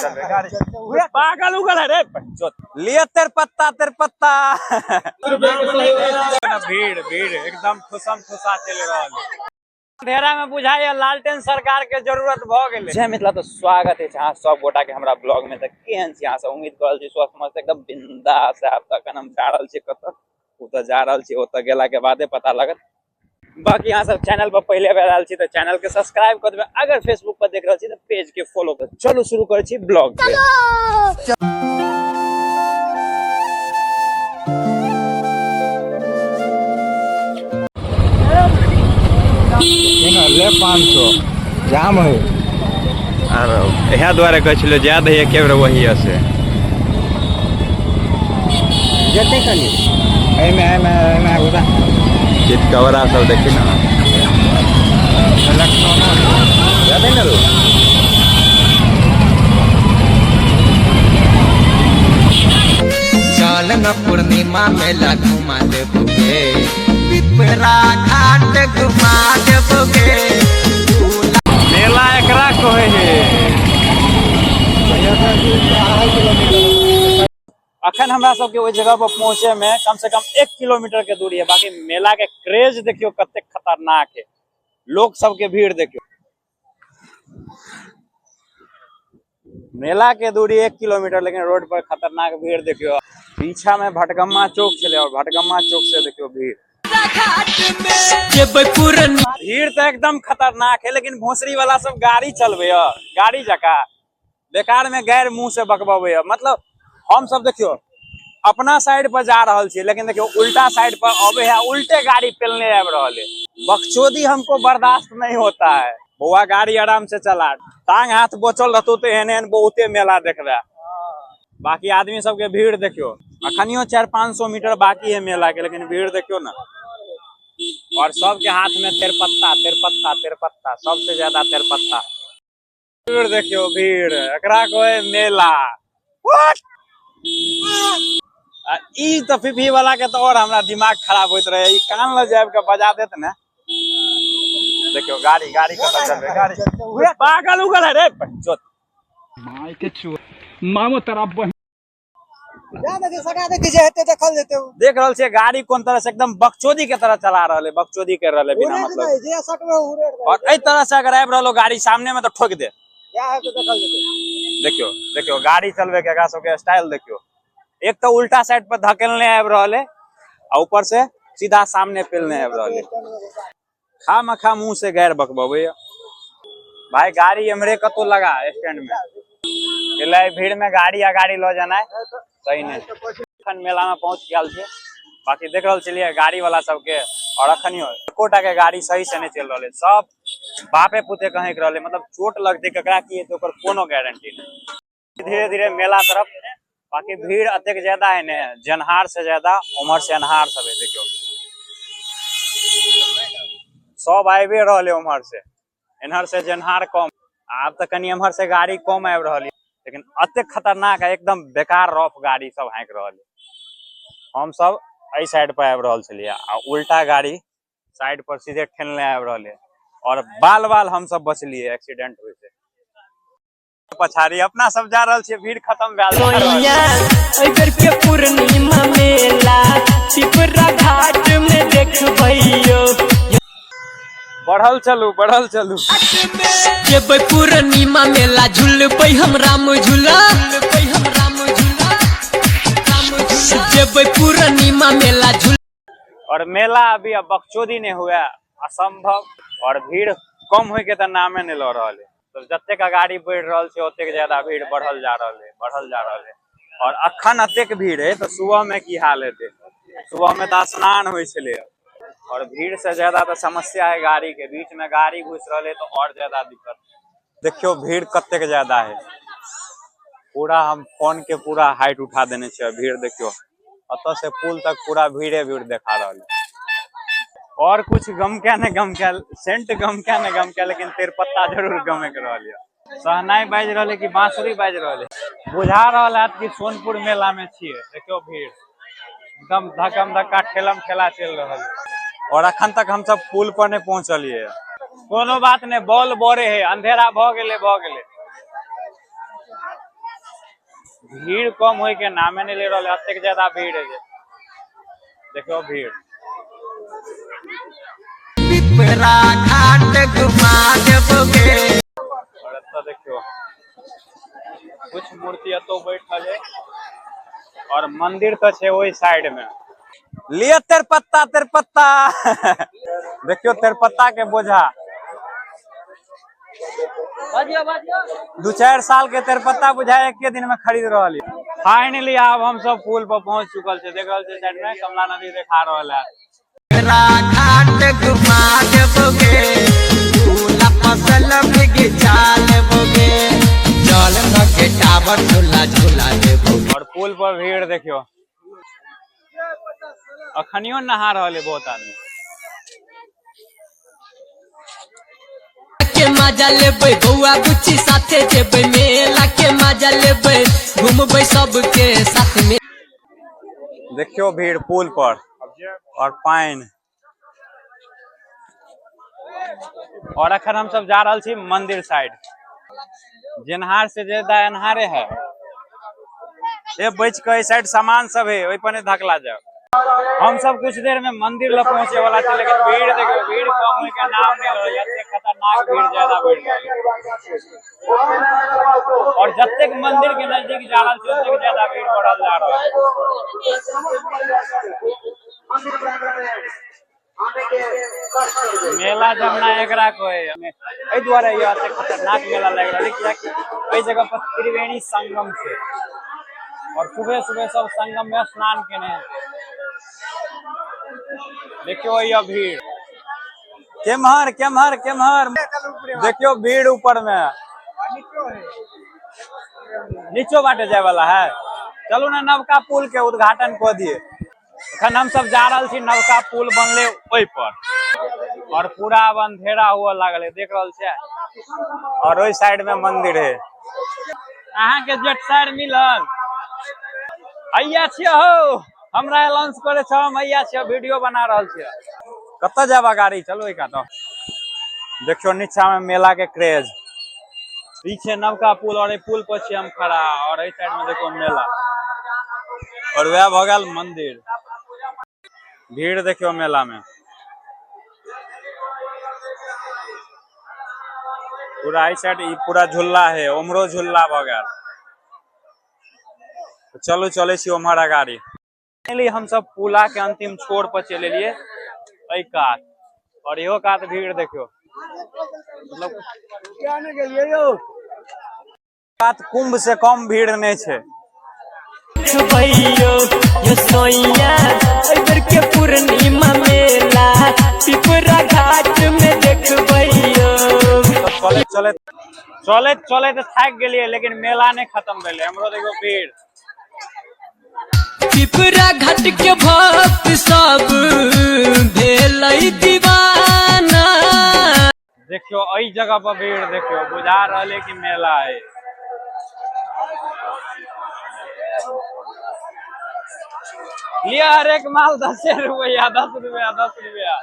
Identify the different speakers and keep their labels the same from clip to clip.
Speaker 1: पागल उगल है रे लिए तेर पत्ता भीड़ भीड़ एकदम खुशम खुशा चल रहा है। अंधेरा में बुझाइए लालटेन सरकार के जरूरत भ गेलै। जय मिथिला, तो स्वागत है जहाँ सब गोटा के हमरा ब्लॉग में। केहन छी अहाँ सब? उम्मीद करल छी स्वस्थ मस्त एकदम बिंदास है। तखन हम जा रहल छी कत ओतऽ जा रहल छी, ओतऽ गेला के बादे पता लगत। बाकी यहाँ सब चैनल पर पहले बेर आयल छी तो चैनल के सब्सक्राइब कर देबै। अगर फेसबुक पर देख रहल छी तो पेज के फॉलो कर। चलो शुरू करै छी ब्लॉग के।
Speaker 2: ले 500 जाम है
Speaker 1: आर यहाँ द्वारा कह छलो ज्यादा है के वही से
Speaker 2: जते कनी एमे होता
Speaker 1: चित कवरा सब देखी ना ज्यादा ना
Speaker 2: चल न पूर्णिमा मेला घुमा देबोगे, पिपरा घाट घुमा देबोगे।
Speaker 1: मेला एकरा कहे है। अखन हमरा सबके ओइ जगह पर पहुंचे में कम से कम 1 किलोमीटर के दूरी है। बाकी मेला के क्रेज देखियो कते खतरनाक है। लोग सबके भीड़ देखियो। मेला के दूरी 1 किलोमीटर, लेकिन रोड पर खतरनाक भीड़ देखियो। पीछा में भटगम्मा चौक चले और भटगम्मा चौक से देखियो भीड़ तो एकदम खतरनाक है। लेकिन भोसरी वाला सब गाड़ी चलबे गाड़ी जका बेकार में गैर मुंह से बकबे। मतलब हम सब देखियो अपना साइड पर जा रहल छी, लेकिन देखियो उल्टा साइड पर अबे है, उल्टे गाड़ी पेलने आब रहल है। बकचोदी हमको बर्दाश्त नहीं होता है। बुआ गाड़ी आराम से चला, टांग हाथ बोचल रहतौ तो एहन बहुते मेला देखबे। बाकी आदमी सबके भीड़ देखियो। अखनियो 400-500 मीटर बाकी है मेला के, लेकिन भीड़ देखियो ना। और सबके हाथ में तेरपत्ता सबसे ज्यादा तेरपत्ता। भीड़ देखियो भीड़, एकरा कोई मेला। ई तो फिफी वाला के तो और हमरा दिमाग खराब होइत रहे। ई कान ल जाब के बजा देत ना। देखियो गाड़ी कत चलबे गाड़ी पागल उगल है रे बच्चोत
Speaker 2: माय के छु मामो तरफ
Speaker 1: देख रहल छे गाड़ी कोन तरह से एकदम बकचोदी के तरह चला रहले, बकचोदी कर रहले बिना मतलब। और एई तरह से अगर आब रहलो गाड़ी सामने में तो ठोक दे। देखियो देखियो गाड़ी चलबे के एकरा सब के स्टाइल देखियो। एक तो उल्टा साइड पर धकेलने आब रहले और ऊपर से सीधा सामने पेलने आब रहले। खामखा मुंह से गैर बकबे भाई। गाड़ी हमरे कतो लगा स्टैंड में भीड़ में गाड़ी लो जाना है सही नहीं। अखन मेला में पहुंच गया छे। बाकी देख रहल चलिए गाड़ी वाला सबके। और अखनियो एकोटा के गाड़ी सही से नहीं चल रहे। सब बापे पुते कहे के रहले, मतलब चोट लगते ककरा की तो ओकर कोनो गारंटी नहीं। धीरे धीरे मेला तरफ। बाकी भीड़ अतेक ज्यादा है ने, जनहार से ज्यादा उमर से अनहार सब है। देखियो सब आबे रहले उमर से, इनहर से जनहार कम। आब तक कनी इमहर से गाड़ी कम आब रहल, लेकिन अतेक खतरनाक है, एकदम बेकार रफ गाड़ी सब हाँक रहल। हम सब एहि साइड पर आब रहल छलिए आ उल्टा गाड़ी साइड पर सीधे ठेलने आब रहले। और बाल बाल हम सब बचलिए एक्सीडेंट होय से। पछाड़ी अपना सब जा रहल छिए, भीड़ खत्म भेल
Speaker 3: एहि बेर के पूर्णिमा मेला पिपरा घाट में देखबैयो।
Speaker 1: बढ़ल चलू
Speaker 3: जेबै पूर्णिमा मेला झूलबै हम राम झूला। जेबै पूर्णिमा मेला झूल।
Speaker 1: और मेला अभी अब बकचोदी नहीं हुआ, असंभव। और भीड़ कम होय के तो नामे नहीं लो रहल है। तो जते का गाड़ी बढ़ रहल छे ओते ज्यादा भीड़ बढ़ल जा रहल है। और अखन अतेक भीड़ है तो सुबह में की हाल हेते। सुबह में तो स्नान होय छले। और भीड़ से ज्यादा तो समस्या है गाड़ी के। बीच में गाड़ी घुस रहे तो और ज्यादा दिक्कत। देखियो भीड़ कते ज्यादा है। पूरा हम फोन के पूरा हाइट उठा देने छे। भीड़ देखियो अत से पुल तक पूरा भीड़े भीड़ देखा रहल। और कुछ गम क्या सेंट गम क्या, लेकिन तेरपत्ता जरूर गमे के रहल। सहनाई बाज रहले कि बांसुरी बाज रहले, बुझा रहल है कि सोनपुर मेला में छिए। देखियो भीड़ एकदम धक्कम धक्का ठेलम ठेला चल रहल। और अखन तक हम सब पुल पर नहीं पहुंचलिए। कोनो बात नहीं, बॉल बोरे है, अंधेरा भ गेले। भीड़ कम होए के नामे नहीं ले रहा, अत्यधिक ज्यादा भीड़ है जे। देखो भीड़।
Speaker 2: पिपरा घाट घुमा देबोगे।
Speaker 1: और एता देखियो कुछ मूर्ति तो बैठल है और मंदिर तो छे वही साइड में। लिए तेरपत्ता तेरपत्ता देखियो तेरपत्ता के बोझा 2-4 साल के तेरपत्ता बुझा एक के दिन में खरीद रहा। फाइनली अब हम सब पुल पर पहुंच चुकल छे। देख रहल छे साइड में कमला नदी देखा रहल है।
Speaker 2: घाट घुमा देबोगे, झूला फसल गिचा लेबोगे, जल न के टावर झूला झूला देबोगे।
Speaker 1: और पुल पर भीड़ देखियो, अखनियो नहा रहल है बहुत आदमी।
Speaker 3: के मजा लेबै बउआ बुच्ची साथे जेबै मेला के मजा लेबै घूमबै सबके साथ में।
Speaker 1: देखियो भीड़ पुल पर और पाइन। और अखन हम सब जा रहल छी मंदिर साइड। जेनहार से ज्यादा एनहारे है। ये बच के साइड सामान सब है, वही पर धकला जाओ। हम सब कुछ देर में मंदिर ला पहुंचे वाला थे, लेकिन भीड़ देखो, भीड़ कम होने का नाम नहीं लो। इतने खतरनाक भीड़, ज्यादा भीड़। और जब तक मंदिर के नजदीक जा रहा है उतने ज्यादा भीड़ बढ़ल जा रहा है। मेला जमना एकरा को है, एहि द्वारा ये अते खतरनाक मेला लग रहा है कि एहि जगह पर त्रिवेणी संगम से और सुबह सुबह सब संगम में स्नान केने। देखियो ये भीड़ केमहर केमहर केमहर। देखियो भीड़ ऊपर में, नीचो बाटे जाए वाला है। चलो ना नवका पुल के उद्घाटन कर दिए। अखन हम सब जा रहल छी, नवका पुल बनले ओहि पर और पूरा अंधेरा हुआ लागल है, देख रहल छे। और ओहि साइड में मंदिर है। अहाँ के जेट साइड मिलल हैया छियै हो, हमरा अनाउंस करे छ, हम हैया छियै, वीडियो बना रहल छियै। कत्ता जाबा गाड़ी, चलो एक तो। देखियो नीचा में मेला के क्रेज, पीछे नवका पुल और पुल पर छी हम खड़ा, और एहि साइड में देखो मेला और वह भ गेल मंदिर। भीड़ देखियो मेला में पूरा। आई साइड पूरा झूला है, उमरो झूला भ गेल। चलो चले छी उम्हर गाड़ी। फाइनली हम सब पुला के अंतिम छोर पर चले लिए एहि कात, और इहो कात भीड़ देखियो। मतलब क्या नहीं गेलिए यो कात कुंभ से कम भीड़ नहीं छे।
Speaker 3: यो सोइया इधर के पूर्णिमा मेला पिपरा घाट में देखबैयो।
Speaker 1: चले चले चले चले तो थाक गेलिए, लेकिन मेला नहीं खत्म भेले। हमरो देखो भीड़।
Speaker 3: पिपरा घाट के भक्त सब भेलै दीवाना।
Speaker 1: देखियो एहि जगह पर भीड़ देखियो, बुझा रहले कि मेला है। लिया हर एक माल 10 रुपया 10 रुपया 10 रुपया।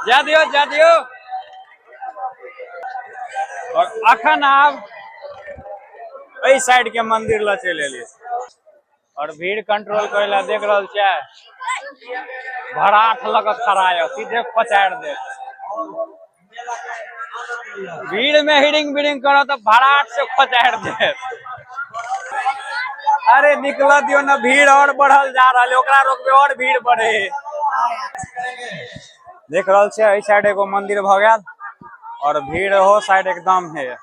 Speaker 1: जा दियो जा दियो। और अखन आब एहि साइड के मंदिर ला चले एलिए, और भीड़ कंट्रोल करे ला देख रहल छे। भराठ लग खड़ा है, सीधे पचाड़ दे। भीड़ में हिडिंग बिडिंग करो तो भराठ से पचाड़ दे। अरे निकल दियो ना, भीड़ और बढ़ल जा रहा है, ओकरा रोकबे और भीड़ बढ़े। देख रहल छे एहि साइड एगो मंदिर भ गेल, और भीड़ हो साइड एकदम है।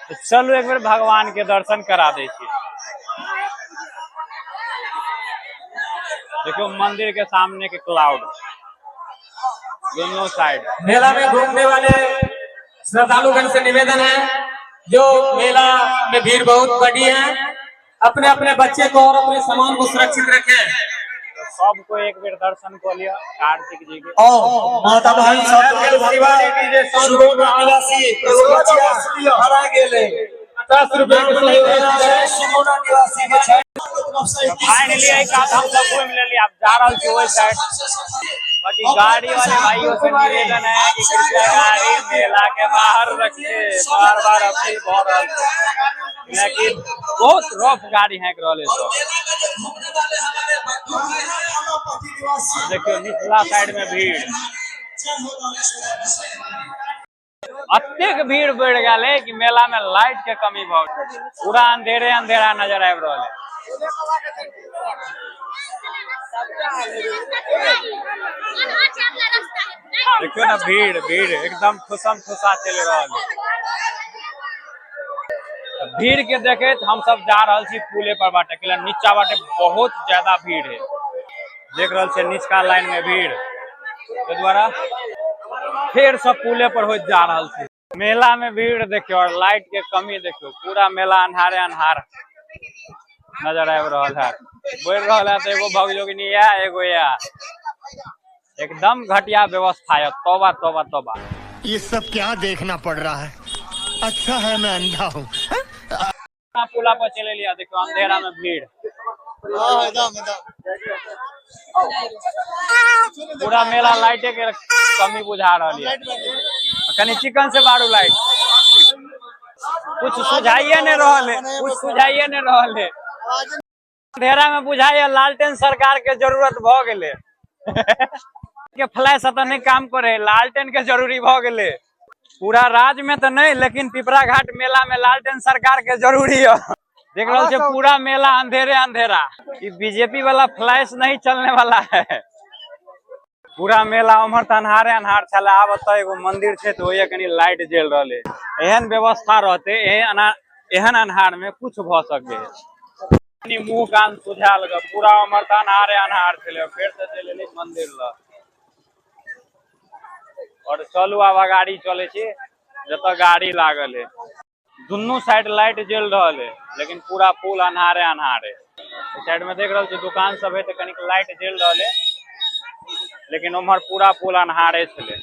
Speaker 1: तो चलो एक बार भगवान के दर्शन करा दे छी। देखो मंदिर के सामने के क्लाउड दोनों साइड।
Speaker 4: मेला में घूमने वाले श्रद्धालुगण से निवेदन है, जो मेला में भीड़ बहुत बड़ी है, अपने अपने बच्चे को और अपने सामान को सुरक्षित रखें।
Speaker 1: तो सबको एक बार दर्शन कर लिया कार्तिक जी के।
Speaker 4: माता बहन सब परिवार निवासी 50 रुपए
Speaker 1: फाइनली एक हम सब घूम लेली। आप जा रहल छी ओहि साइड। बाकी गाड़ी वाले भाइयों से निवेदन है कि कृपया गाड़ी मेला के बाहर रखिए, बार बार अपील लेकिन बहुत रफ गाड़ी है देखियो निचला साइड में भीड़, अत्यधिक भीड़ बढ़ गया कि मेला में लाइट के कमी भ पूरा अंधेरे अंधेरा नजर आबि रहा है। देखियो ना भीड़ भीड़ एकदम ठुसम ठुसा चल रहा है। भीड़ के देखे हम सब जा रहा छी पुले पर बाटे के नीचा बाटे बहुत ज्यादा भीड़ है। देख रहा छे निचका लाइन में भीड़ के द्वारा फिर सब पुले पर हो जा रहा छे। मेला में भीड़ देखियो और लाइट के कमी देखियो, पूरा मेला अन्हारे अन्हार नजर आबि रहल है। बढ़ रहल है तो एगो भगजोगिनी है एगो या एकदम घटिया व्यवस्था है। तौबा तौबा तौबा,
Speaker 5: ये सब क्या देखना पड़ रहा है। अच्छा है मैं अंधा हूँ।
Speaker 1: पुला पर चले लिया देखो अंधेरा में भीड़, पूरा मेला लाइटे के कमी बुझा रही है। कनी चिकन से बारू लाइट कुछ सुझाइए नहीं रहल है, कुछ सुझाइए नहीं रहल है। अंधेरा में बुझाइए लालटेन सरकार के जरूरत भ गेले के फ्लैश तो नहीं काम करे, लालटेन के जरूरी भ गेले। पूरा राज्य में तो नहीं लेकिन पिपरा घाट मेला में लालटेन सरकार के जरूरी है। देख रहे हो पूरा मेला अंधेरे अंधेरा, ये बीजेपी वाला फ्लैश नहीं चलने वाला है। पूरा मेला उमर तो अन्हारे अन्हार चला। अब तो एगो मंदिर है तो कनी लाइट जल रहा है। एहन व्यवस्था रहते एहन अन्हार में कुछ भ सके। मुंह कान सुझा लगा पूरा उमर तो अन्हारे अन्हार चले फिर से चले मंदिर ल और चलू आब गाड़ी चले जत गाड़ी लागल है। दुनू साइड लाइट जल रहा है लेकिन पूरा पुल अन्हारे अन्हार है। साइड में देख रहे दुकान सब है तो कनिक लाइट जल रहा है लेकिन उम्हर पूरा पुल अन्हारे चले।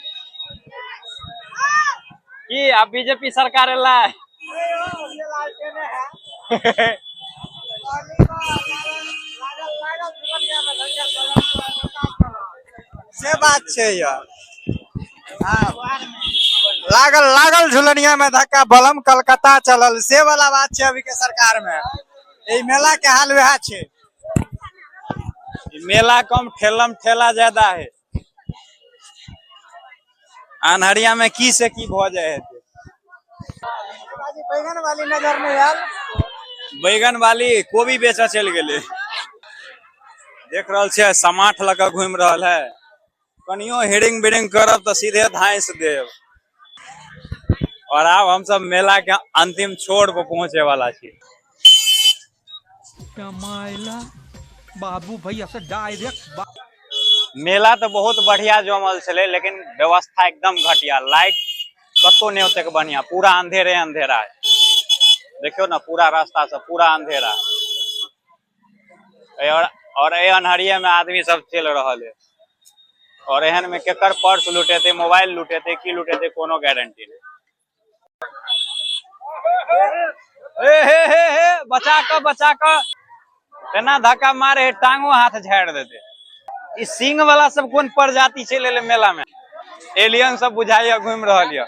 Speaker 1: की अब बीजेपी सरकार एला
Speaker 2: से बात छे यार। लागल लागल झुलनिया में धक्का बलम कलकत्ता चलल से वाला बात छे। अभी के सरकार में ए मेला के हाल वह छे।
Speaker 1: मेला कम ठेलम ठेला ज्यादा है। अनहरिया में की से की भ जाए है।
Speaker 2: बैगन वाली नजर में यार,
Speaker 1: बैगन वाली कोबी बेचा चल गए। देख रहा छे समाठ लगा घूम रहा है। कनियो हेडिंग बेडिंग करब तो सीधे धांस देव। और अब हम सब मेला के अंतिम छोर पर पहुंचे वाला छी।
Speaker 5: बाबू भैया से डायरेक्ट
Speaker 1: मेला तो बहुत बढ़िया जमल छे लेकिन व्यवस्था एकदम घटिया। लाइट कतो नहीं होते बढ़िया, पूरा अंधेरे अंधेरा है। देखियो ना पूरा रास्ता से पूरा अंधेरा और ए अनहरिया में आदमी सब चल रहा है। और एहन में केकर पर्स लुटेते, मोबाइल लुटेते, की लुटेते कोनो गारंटी नहीं। हे बचा कर केना धक्का मारे टांगो हाथ झाड़ देते। इस सिंह वाला सब कौन प्रजाति चले मेला में? एलियन सब बुझाइया घूम रहा है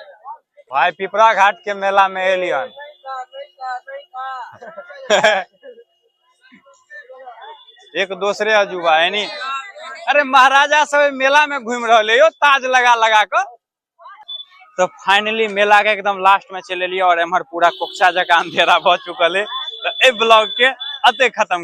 Speaker 1: भाई। पिपरा घाट के मेला में एलियन एक दूसरे अजूबा है नी। अरे महाराजा सब मेला में घूम रहे हो ताज लगा लगा कर। तो फाइनली मेला के एकदम लास्ट में चले लिया और एमहर पूरा कोक्सा जगह अंधेरा भ चुकल है। तो ए ब्लॉग के अते खत्म।